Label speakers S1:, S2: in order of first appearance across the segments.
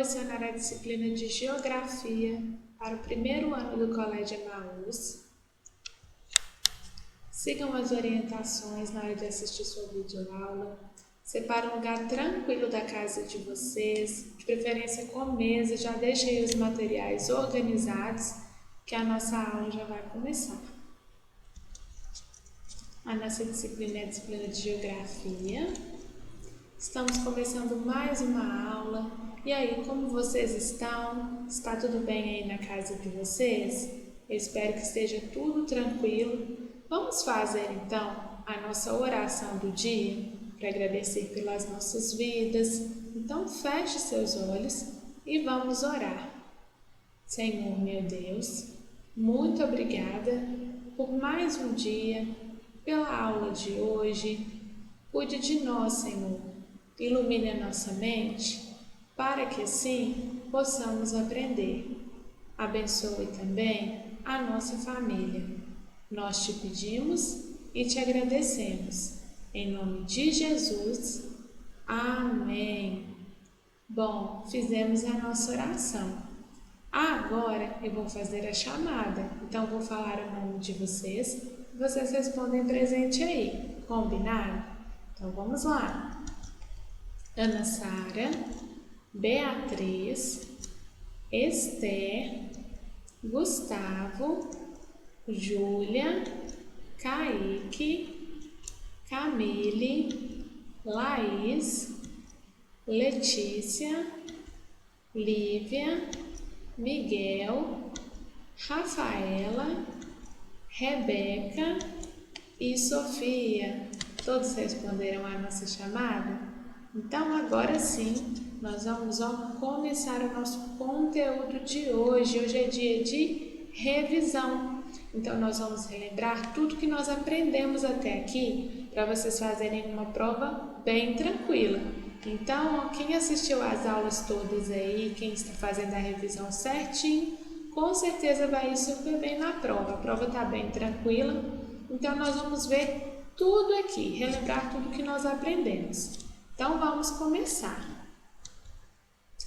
S1: lecionar a disciplina de Geografia para o primeiro ano do Colégio Emaús. Sigam as orientações na hora de assistir sua videoaula. Separe um lugar tranquilo da casa de vocês, de preferência com mesa, já deixem os materiais organizados, que a nossa aula já vai começar. A nossa disciplina é a disciplina de Geografia. Estamos começando mais uma aula. E aí, como vocês estão? Está tudo bem aí na casa de vocês? Eu espero que esteja tudo tranquilo. Vamos fazer então a nossa oração do dia para agradecer pelas nossas vidas. Então feche seus olhos e vamos orar. Senhor meu Deus, muito obrigada por mais um dia, pela aula de hoje. Cuide de nós, Senhor. Ilumine a nossa mente para que assim possamos aprender. Abençoe também a nossa família. Nós te pedimos e te agradecemos. Em nome de Jesus. Amém. Bom, fizemos a nossa oração. Agora eu vou fazer a chamada. Então, vou falar o nome de vocês. Vocês respondem presente aí. Combinado? Então, vamos lá. Ana Sara, Beatriz, Esther, Gustavo, Júlia, Kaique, Camille, Laís, Letícia, Lívia, Miguel, Rafaela, Rebeca e Sofia. Todos responderam a nossa chamada? Então agora sim, nós vamos começar o nosso conteúdo de hoje. Hoje é dia de revisão. Então nós vamos relembrar tudo que nós aprendemos até aqui para vocês fazerem uma prova bem tranquila. Então, quem assistiu às aulas todas aí, quem está fazendo a revisão certinho, com certeza vai ir super bem na prova. A prova está bem tranquila. Então nós vamos ver tudo aqui, relembrar tudo que nós aprendemos. Então vamos começar.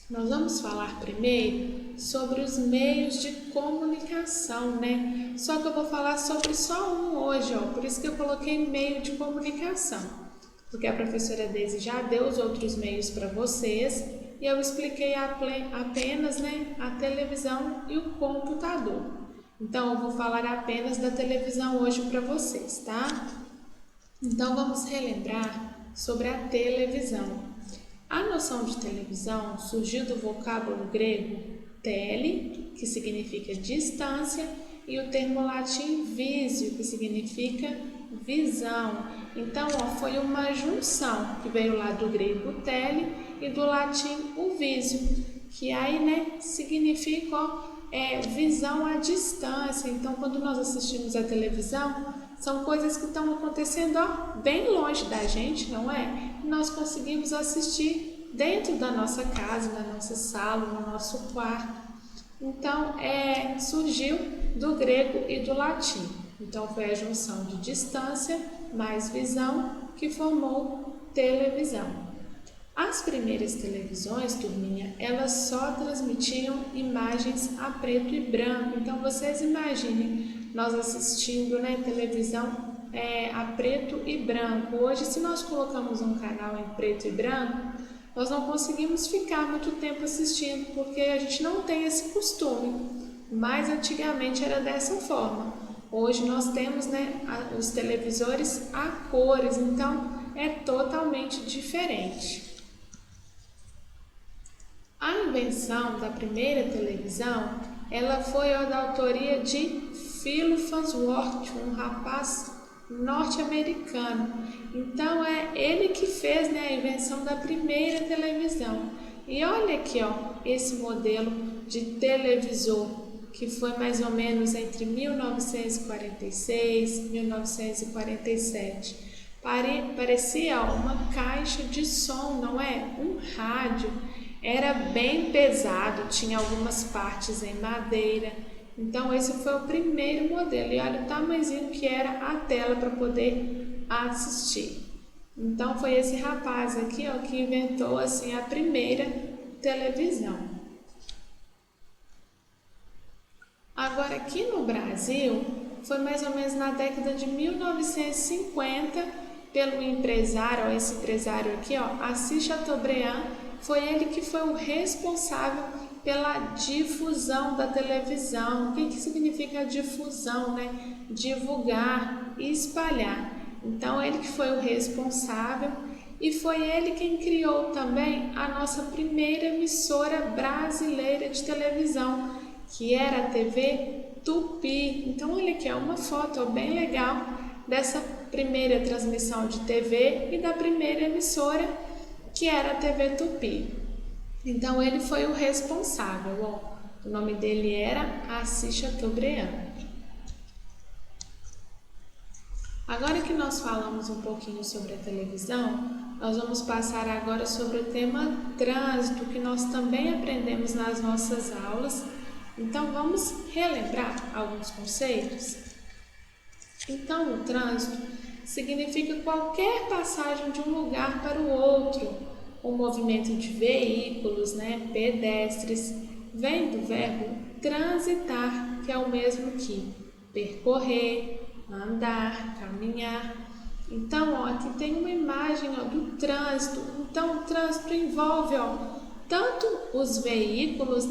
S1: Nós vamos falar primeiro sobre os meios de comunicação, né? Só que eu vou falar sobre só um hoje, ó. Por isso que eu coloquei meio de comunicação. Porque a professora Deise já deu os outros meios para vocês e eu expliquei apenas, né, a televisão e o computador. Então eu vou falar apenas da televisão hoje para vocês, tá? Então vamos relembrar sobre a televisão. A noção de televisão surgiu do vocábulo grego tele, que significa distância, e o termo latim visio, que significa visão. Então, foi uma junção que veio lá do grego tele e do latim o visio, que aí, né, significa visão à distância. Então, quando nós assistimos a televisão, são coisas que estão acontecendo bem longe da gente, não é? E nós conseguimos assistir dentro da nossa casa, na nossa sala, no nosso quarto. Então, surgiu do grego e do latim. Então, foi a junção de distância mais visão que formou televisão. As primeiras televisões, turminha, elas só transmitiam imagens a preto e branco. Então, vocês imaginem nós assistindo, né, televisão a preto e branco. Hoje, se nós colocamos um canal em preto e branco, nós não conseguimos ficar muito tempo assistindo, porque a gente não tem esse costume. Mas antigamente era dessa forma. Hoje nós temos, né, os televisores a cores, então é totalmente diferente. A invenção da primeira televisão, ela foi da autoria de Philo Farnsworth, um rapaz norte-americano. Então é ele que fez, né, a invenção da primeira televisão. E olha aqui, ó, esse modelo de televisor, que foi mais ou menos entre 1946 e 1947. Parecia uma caixa de som, não é? Um rádio. Era bem pesado, tinha algumas partes em madeira. Então esse foi o primeiro modelo. E olha o tamanhozinho que era a tela para poder assistir. Então foi esse rapaz aqui, ó, que inventou assim a primeira televisão. Agora, aqui no Brasil, foi mais ou menos na década de 1950, pelo empresário, esse empresário aqui, Assis Chateaubriand, foi ele que foi o responsável pela difusão da televisão. O que significa difusão, né? Divulgar e espalhar. Então, ele que foi o responsável e foi ele quem criou também a nossa primeira emissora brasileira de televisão, que era a TV Tupi. Então, olha aqui, é uma foto bem legal dessa primeira transmissão de TV e da primeira emissora, que era a TV Tupi. Então, ele foi o responsável. O nome dele era Assis Chateaubriand. Agora que nós falamos um pouquinho sobre a televisão, nós vamos passar agora sobre o tema trânsito, que nós também aprendemos nas nossas aulas. Então, vamos relembrar alguns conceitos? Então, o trânsito significa qualquer passagem de um lugar para o outro, o movimento de veículos, pedestres, vem do verbo transitar, que é o mesmo que percorrer, andar, caminhar. Então, aqui tem uma imagem do trânsito. Então, o trânsito envolve tanto os veículos,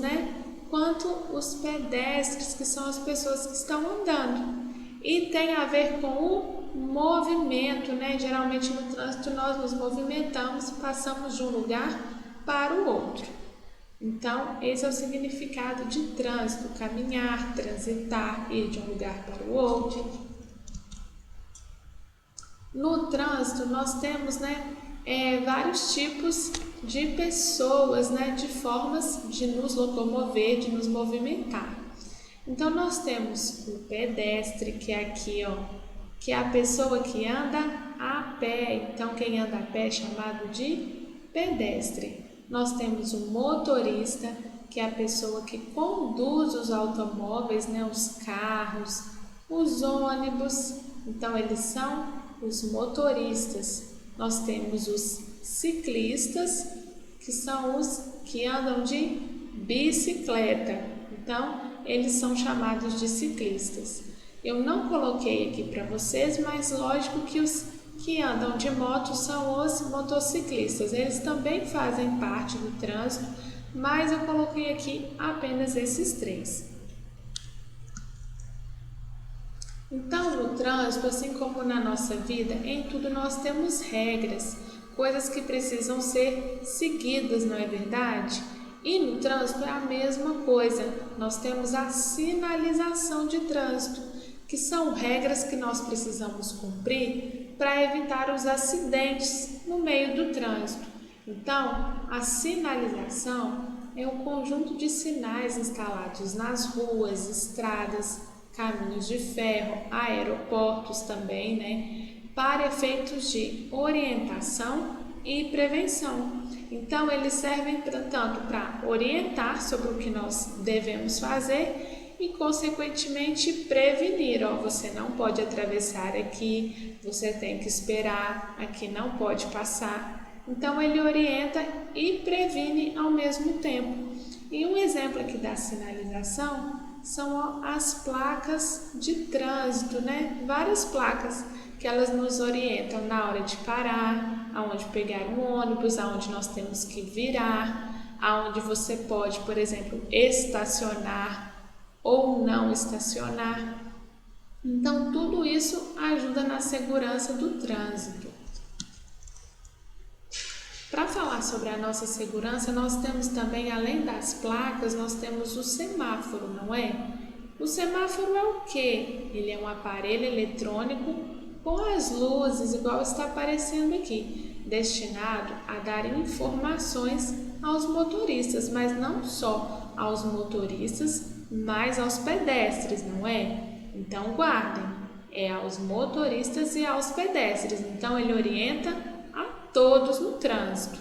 S1: quanto os pedestres, que são as pessoas que estão andando. E tem a ver com o movimento, Geralmente no trânsito nós nos movimentamos, passamos de um lugar para o outro. Então, esse é o significado de trânsito: caminhar, transitar, ir de um lugar para o outro. No trânsito, nós temos vários tipos de pessoas, de formas de nos locomover, de nos movimentar. Então, nós temos o pedestre, que é aqui, que é a pessoa que anda a pé. Então, quem anda a pé é chamado de pedestre. Nós temos o motorista, que é a pessoa que conduz os automóveis, os carros, os ônibus. Então, eles são os motoristas. Nós temos os ciclistas, que são os que andam de bicicleta. Então, eles são chamados de ciclistas. Eu não coloquei aqui para vocês, mas lógico que os que andam de moto são os motociclistas. Eles também fazem parte do trânsito, mas eu coloquei aqui apenas esses três. Então, no trânsito, assim como na nossa vida, em tudo nós temos regras, coisas que precisam ser seguidas, não é verdade? E no trânsito é a mesma coisa. Nós temos a sinalização de trânsito, que são regras que nós precisamos cumprir para evitar os acidentes no meio do trânsito. Então, a sinalização é um conjunto de sinais instalados nas ruas, estradas, caminhos de ferro, aeroportos também, para efeitos de orientação e prevenção. Então, eles servem tanto para orientar sobre o que nós devemos fazer e, consequentemente, prevenir. Você não pode atravessar aqui, você tem que esperar, aqui não pode passar. Então, ele orienta e previne ao mesmo tempo. E um exemplo aqui da sinalização são as placas de trânsito, Várias placas que elas nos orientam na hora de parar, aonde pegar um ônibus, aonde nós temos que virar, aonde você pode, por exemplo, estacionar ou não estacionar. Então, tudo isso ajuda na segurança do trânsito. Para falar sobre a nossa segurança, nós temos também, além das placas, nós temos o semáforo, não é? O semáforo é o quê? Ele é um aparelho eletrônico com as luzes, igual está aparecendo aqui, destinado a dar informações aos motoristas, mas não só aos motoristas, mas aos pedestres, não é? Então, guardem, é aos motoristas e aos pedestres. Então, ele orienta todos no trânsito.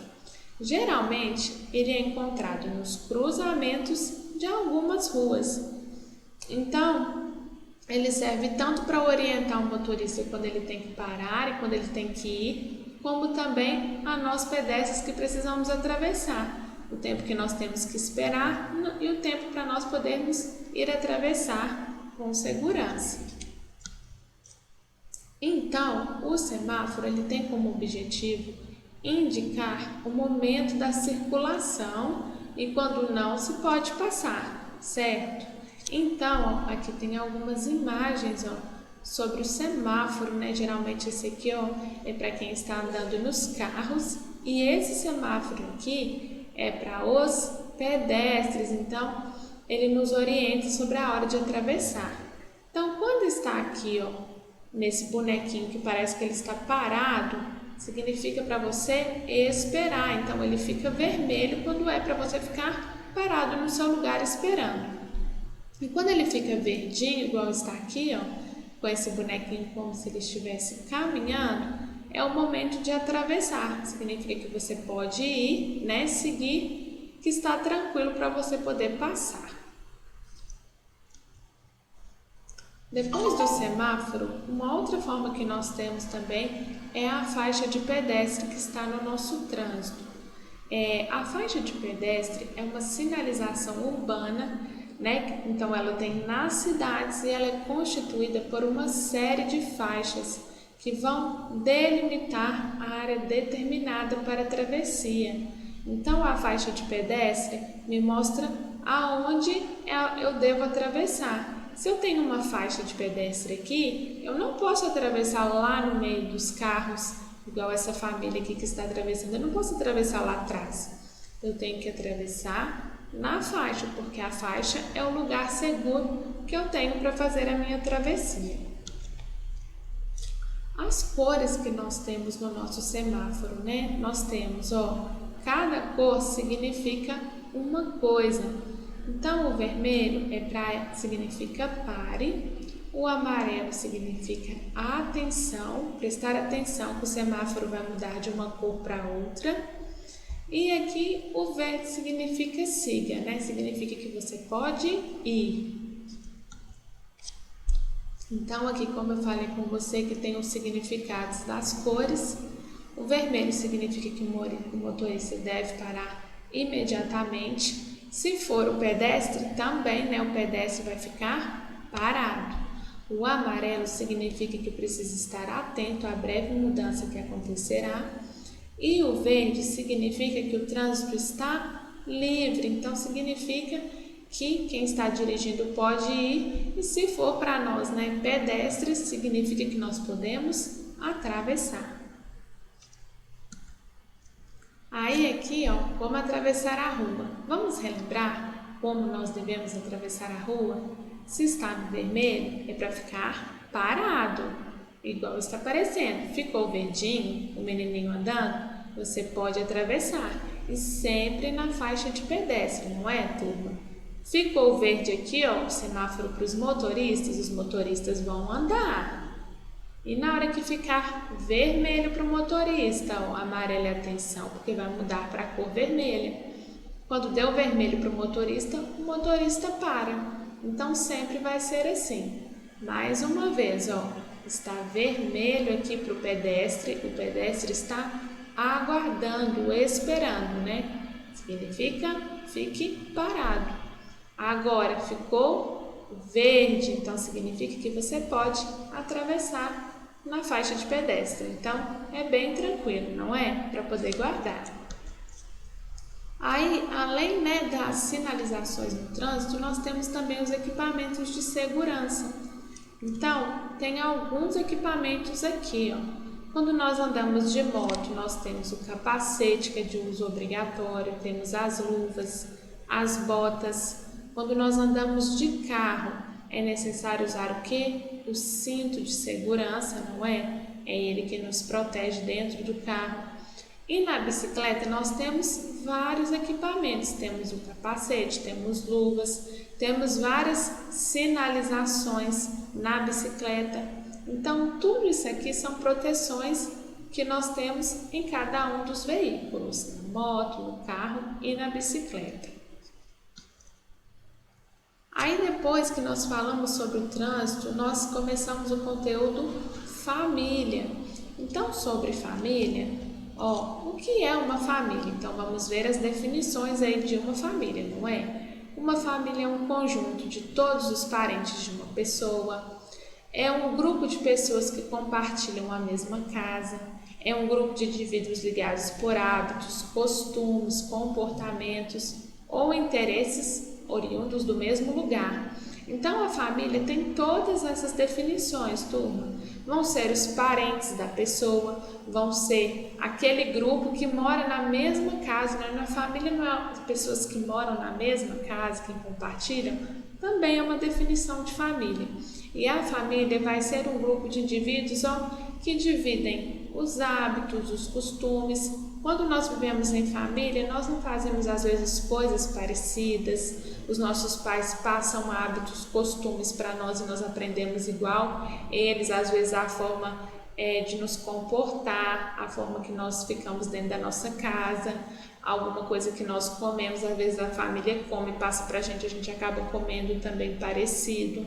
S1: Geralmente, ele é encontrado nos cruzamentos de algumas ruas. Então, ele serve tanto para orientar o motorista quando ele tem que parar e quando ele tem que ir, como também a nós pedestres que precisamos atravessar. o tempo que nós temos que esperar e o tempo para nós podermos ir atravessar com segurança. Então, o semáforo ele tem como objetivo indicar o momento da circulação e quando não se pode passar, certo? Então, ó, aqui tem algumas imagens, ó, sobre o semáforo, né? Geralmente esse aqui, ó, é para quem está andando nos carros e esse semáforo aqui é para os pedestres. Então, ele nos orienta sobre a hora de atravessar. Então, quando está aqui, ó, nesse bonequinho que parece que ele está parado, significa para você esperar. Então, ele fica vermelho quando é para você ficar parado no seu lugar esperando. E quando ele fica verdinho, igual está aqui, ó, com esse bonequinho como se ele estivesse caminhando, é o momento de atravessar. Significa que você pode ir, né, seguir, que está tranquilo para você poder passar. Depois do semáforo, uma outra forma que nós temos também é a faixa de pedestre que está no nosso trânsito. A faixa de pedestre é uma sinalização urbana, né? Então ela tem nas cidades e ela é constituída por uma série de faixas que vão delimitar a área determinada para a travessia. Então a faixa de pedestre me mostra aonde eu devo atravessar. Se eu tenho uma faixa de pedestre aqui, eu não posso atravessar lá no meio dos carros, igual essa família aqui que está atravessando, eu não posso atravessar lá atrás. Eu tenho que atravessar na faixa, porque a faixa é o lugar seguro que eu tenho para fazer a minha travessia. As cores que nós temos no nosso semáforo, né? Nós temos, ó, cada cor significa uma coisa. Então, o vermelho significa pare, o amarelo significa atenção, prestar atenção que o semáforo vai mudar de uma cor para outra. E aqui o verde significa siga, né? Significa que você pode ir. Então, aqui como eu falei com você que tem os significados das cores, o vermelho significa que o motorista deve parar imediatamente. Se for o pedestre, também, né, o pedestre vai ficar parado. O amarelo significa que precisa estar atento à breve mudança que acontecerá. E o verde significa que o trânsito está livre. Então, significa que quem está dirigindo pode ir. E se for para nós, né, pedestres, significa que nós podemos atravessar. Aí aqui, ó, como atravessar a rua. Vamos relembrar como nós devemos atravessar a rua? Se está no vermelho, é para ficar parado, igual está aparecendo. Ficou verdinho, o menininho andando, você pode atravessar. E sempre na faixa de pedestre, não é, turma? Ficou verde aqui, ó, o semáforo para os motoristas vão andar. E na hora que ficar vermelho para o motorista, ó, amarelo é atenção, porque vai mudar para a cor vermelha. Quando deu vermelho para o motorista para. Então, sempre vai ser assim. Mais uma vez, ó, está vermelho aqui para o pedestre está aguardando, esperando, né? Significa fique parado. Agora, ficou verde, então significa que você pode atravessar na faixa de pedestre. Então, é bem tranquilo, não é? Para poder guardar. Aí, além, né, das sinalizações no trânsito, nós temos também os equipamentos de segurança. Então, tem alguns equipamentos aqui, ó. Quando nós andamos de moto, nós temos o capacete, que é de uso obrigatório, temos as luvas, as botas. Quando nós andamos de carro, é necessário usar o quê? O cinto de segurança, não é? É ele que nos protege dentro do carro. E na bicicleta nós temos vários equipamentos. Temos o capacete, temos luvas, temos várias sinalizações na bicicleta. Então, tudo isso aqui são proteções que nós temos em cada um dos veículos, na moto, no carro e na bicicleta. Aí depois que nós falamos sobre o trânsito, nós começamos o conteúdo família. Então, sobre família, o que é uma família? Então, vamos ver as definições aí de uma família, não é? Uma família é um conjunto de todos os parentes de uma pessoa, é um grupo de pessoas que compartilham a mesma casa, é um grupo de indivíduos ligados por hábitos, costumes, comportamentos ou interesses oriundos do mesmo lugar. Então, a família tem todas essas definições, turma. Vão ser os parentes da pessoa, vão ser aquele grupo que mora na mesma casa, né? Na família não é as pessoas que moram na mesma casa, que compartilham, também é uma definição de família. E a família vai ser um grupo de indivíduos que dividem os hábitos, os costumes. Quando nós vivemos em família, nós não fazemos às vezes coisas parecidas, os nossos pais passam hábitos, costumes para nós e nós aprendemos igual eles, às vezes a forma de nos comportar, a forma que nós ficamos dentro da nossa casa, alguma coisa que nós comemos, às vezes a família come, passa para a gente acaba comendo também parecido.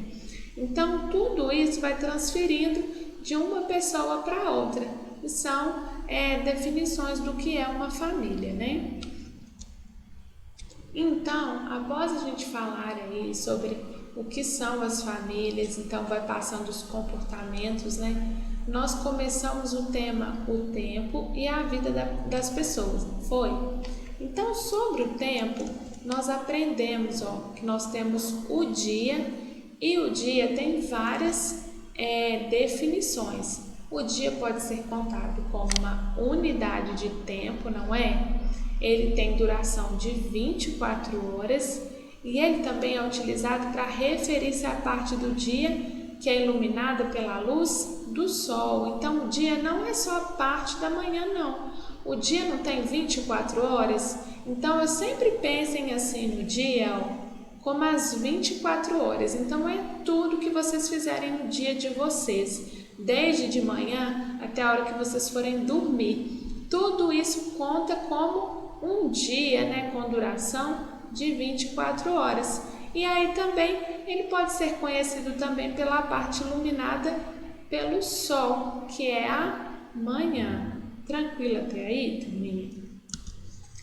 S1: Então, tudo isso vai transferindo de uma pessoa para outra. E são definições do que é uma família, né? Então, após a gente falar aí sobre o que são as famílias, então vai passando os comportamentos, né? Nós começamos o tema o tempo e a vida das pessoas, não foi? Então, sobre o tempo, nós aprendemos que nós temos o dia e o dia tem várias definições. O dia pode ser contado como uma unidade de tempo, não é? Ele tem duração de 24 horas e ele também é utilizado para referir-se à parte do dia que é iluminada pela luz do sol. Então, o dia não é só a parte da manhã, não. O dia não tem 24 horas, então eu sempre pensem assim no dia, como as 24 horas. Então, é tudo que vocês fizerem no dia de vocês, desde de manhã até a hora que vocês forem dormir. Tudo isso conta como um dia, né, com duração de 24 horas. E aí também ele pode ser conhecido também pela parte iluminada pelo sol, que é a manhã. Tranquilo até aí, turminha?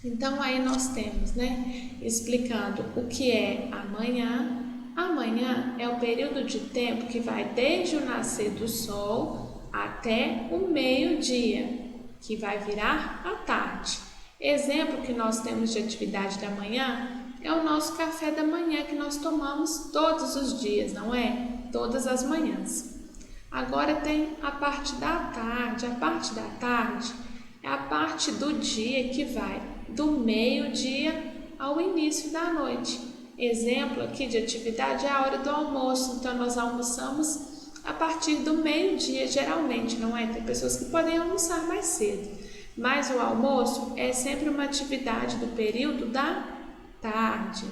S1: Então aí nós temos, né, explicando o que é a manhã. A manhã é o período de tempo que vai desde o nascer do sol até o meio-dia, que vai virar a tarde. Exemplo que nós temos de atividade da manhã é o nosso café da manhã que nós tomamos todos os dias, não é? Todas as manhãs. Agora tem a parte da tarde. A parte da tarde é a parte do dia que vai do meio-dia ao início da noite. Exemplo aqui de atividade é a hora do almoço. Então, nós almoçamos a partir do meio-dia, geralmente, não é? Tem pessoas que podem almoçar mais cedo. Mas o almoço é sempre uma atividade do período da tarde.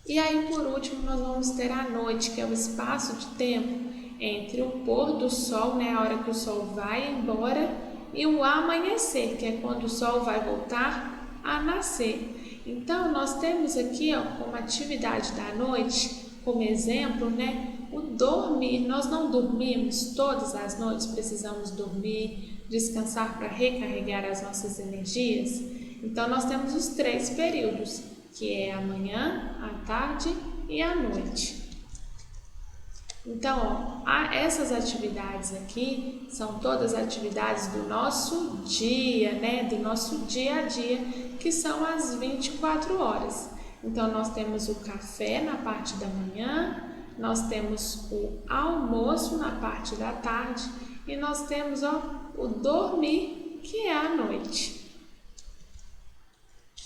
S1: E aí, por último, nós vamos ter a noite, que é o espaço de tempo entre o pôr do sol, né, a hora que o sol vai embora, e o amanhecer, que é quando o sol vai voltar a nascer. Então, nós temos aqui, como atividade da noite, como exemplo, né, o dormir. Nós não dormimos todas as noites, precisamos dormir, descansar para recarregar as nossas energias. Então, nós temos os 3 períodos, que é a manhã, a tarde e a noite. Então, essas atividades aqui são todas atividades do nosso dia, né? Do nosso dia a dia, que são as 24 horas. Então, nós temos o café na parte da manhã, nós temos o almoço na parte da tarde e nós temos o dormir, que é a noite.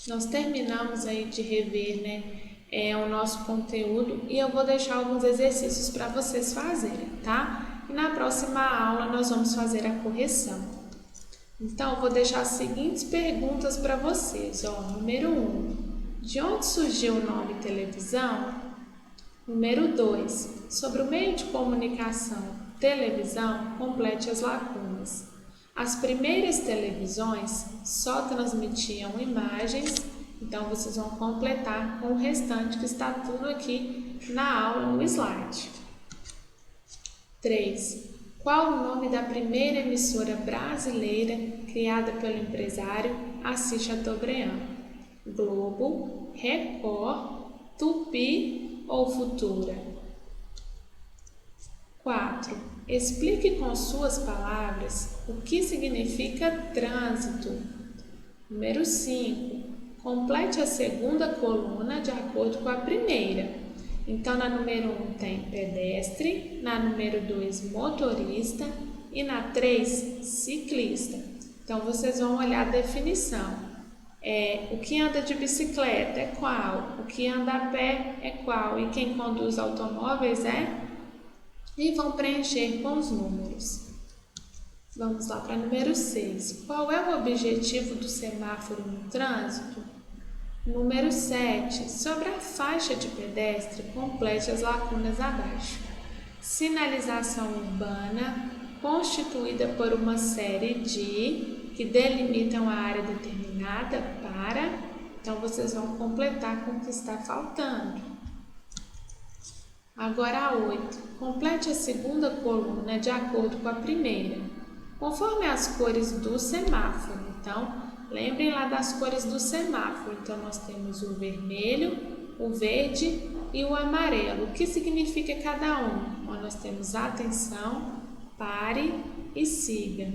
S1: Nós terminamos aí de rever, né, o nosso conteúdo e eu vou deixar alguns exercícios para vocês fazerem, tá? E na próxima aula nós vamos fazer a correção. Então, eu vou deixar as seguintes perguntas para vocês. Número 1, de onde surgiu o nome televisão? Número 2, sobre o meio de comunicação televisão, complete as lacunas. As primeiras televisões só transmitiam imagens, então vocês vão completar com o restante que está tudo aqui na aula, no slide. 3. Qual o nome da primeira emissora brasileira criada pelo empresário Assis Chateaubriand? Globo, Record, Tupi ou Futura? 4. Explique com suas palavras o que significa trânsito. Número 5. Complete a segunda coluna de acordo com a primeira. Então, na número 1 tem pedestre, na número 2 motorista e na 3 ciclista. Então, vocês vão olhar a definição. O que anda de bicicleta é qual? O que anda a pé é qual? E quem conduz automóveis é? E vão preencher com os números. Vamos lá para número 6. Qual é o objetivo do semáforo no trânsito? Número 7. Sobre a faixa de pedestre, complete as lacunas abaixo. Sinalização urbana, constituída por uma série de que delimitam a área determinada para... Então, vocês vão completar com o que está faltando. Agora a 8. Complete a segunda coluna de acordo com a primeira, conforme as cores do semáforo. Então, lembrem lá das cores do semáforo. Então, nós temos o vermelho, o verde e o amarelo. O que significa cada um? Bom, nós temos atenção, pare e siga.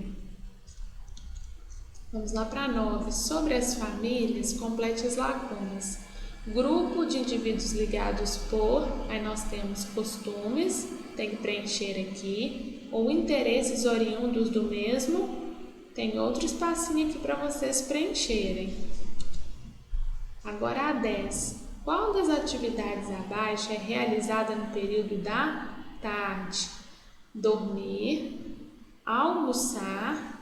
S1: Vamos lá para 9. Sobre as famílias, complete as lacunas. Grupo de indivíduos ligados por, aí nós temos costumes, tem que preencher aqui, ou interesses oriundos do mesmo, tem outro espacinho aqui para vocês preencherem. Agora a 10. Qual das atividades abaixo é realizada no período da tarde? Dormir, almoçar,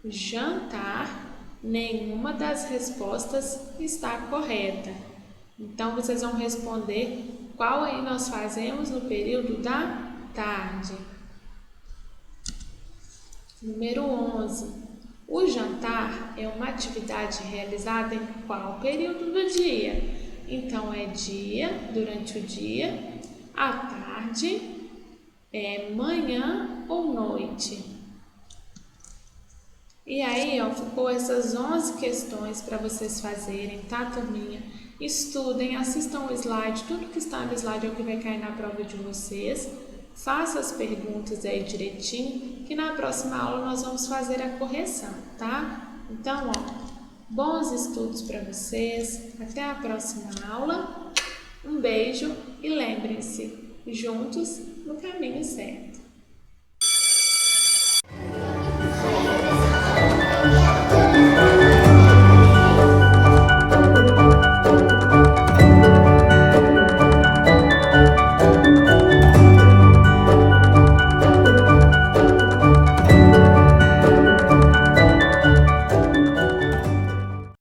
S1: jantar. Nenhuma das respostas está correta. Então, vocês vão responder qual aí nós fazemos no período da tarde. Número 11. O jantar é uma atividade realizada em qual período do dia? Então, é dia, durante o dia, à tarde, manhã ou noite. E aí, ficou essas 11 questões para vocês fazerem, tá, turminha? Estudem, assistam o slide, tudo que está no slide é o que vai cair na prova de vocês. Faça as perguntas aí direitinho, que na próxima aula nós vamos fazer a correção, tá? Então, bons estudos para vocês, até a próxima aula, um beijo e lembrem-se, juntos no caminho certo.